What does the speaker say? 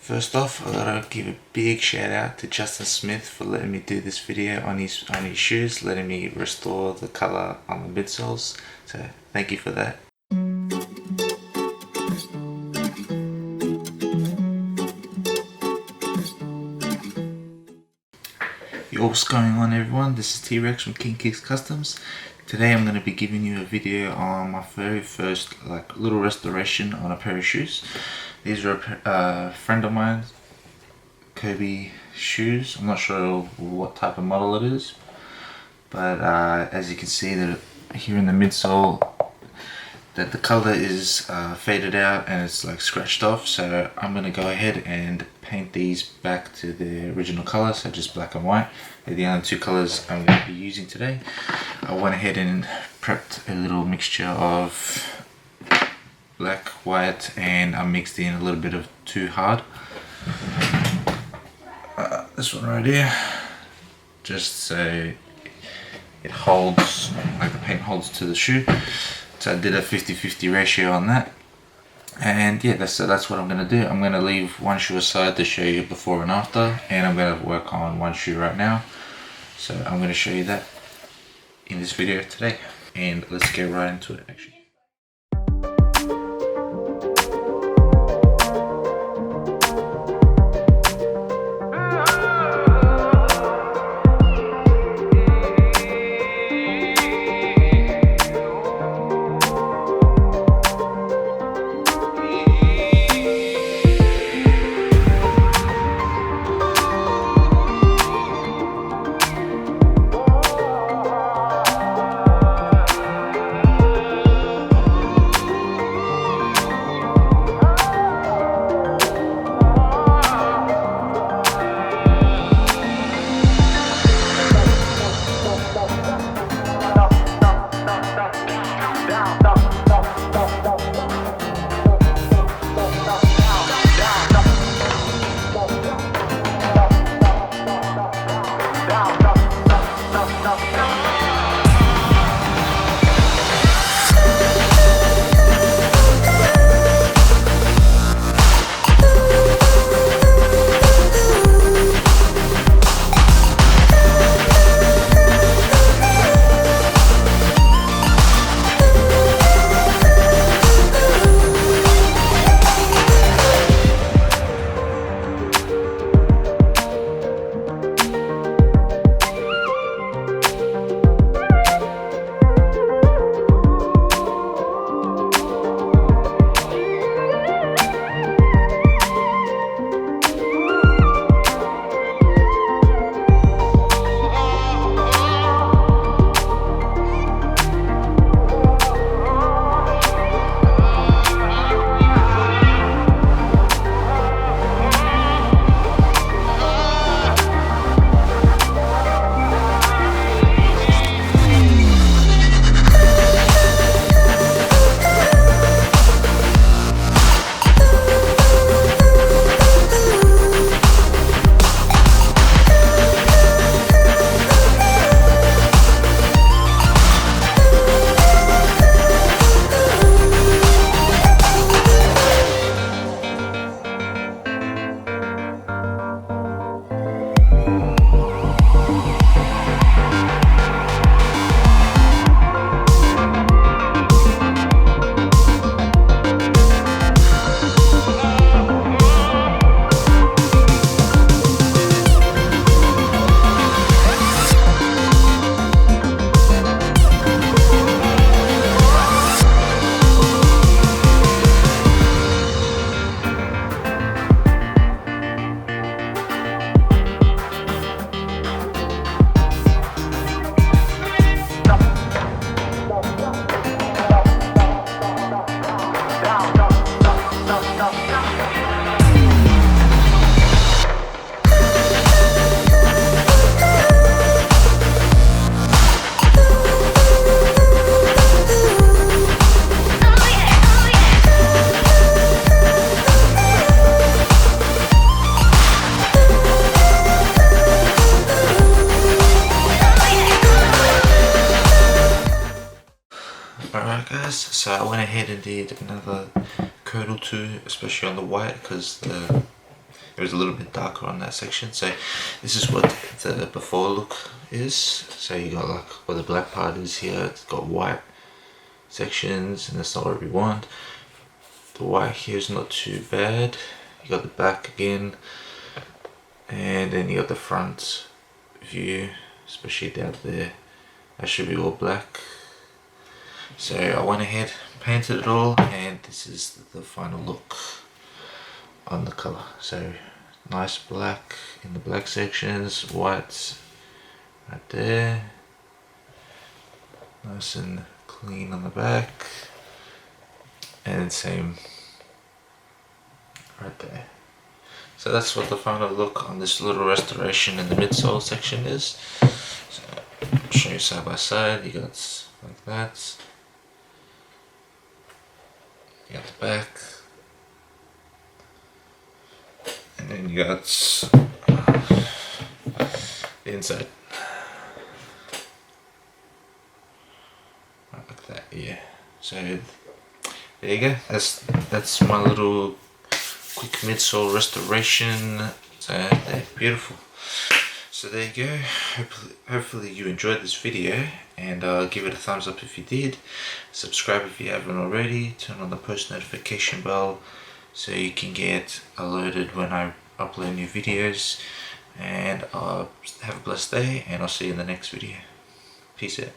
First off, I gotta give a big shout out to Justin Smith for letting me do this video on his shoes, letting me restore the color on the midsoles. So thank you for that. Yo, what's going on everyone? This is T-Rex from King Kicks Customs. Today I'm going to be giving you a video on my very first little restoration on a pair of shoes. These are a friend of mine, Kobe shoes. I'm not sure what type of model it is, but as you can see that here in the midsole, that the color is faded out and it's like scratched off. So I'm going to go ahead and paint these back to the original color, so just black and white. They're the only two colors I'm going to be using today. I went ahead and prepped a little mixture of black, white, and I mixed in a little bit of Too Hard. This one right here, just so it holds, like the paint holds to the shoe. So I did a 50-50 ratio on that. And yeah, that's what I'm going to do. I'm going to leave one shoe aside to show you before and after, and I'm going to work on one shoe right now. So I'm going to show you that in this video today, and let's get right into it actually. Alright guys, so I went ahead and did another coat or two, especially on the white, because the it was a little bit darker on that section. So this is what the before look is. So you got like where the black part is here, it's got white sections, and that's not what we want. The white here is not too bad. You got the back again, and then you got the front view, especially down there. That should be all black. So I went ahead, painted it all, and this is the final look on the color. So nice black in the black sections, white right there, nice and clean on the back, and same right there. So that's what the final look on this little restoration in the midsole section is. So I'll show you side by side. You got like that, you got the back, and then you got the inside. Like that, yeah. So there you go. That's my little quick midsole restoration. So they're beautiful. So there you go. Hopefully you enjoyed this video, and give it a thumbs up if you did. Subscribe if you haven't already. Turn on the post notification bell so you can get alerted when I upload new videos. And have a blessed day, and I'll see you in the next video. Peace out.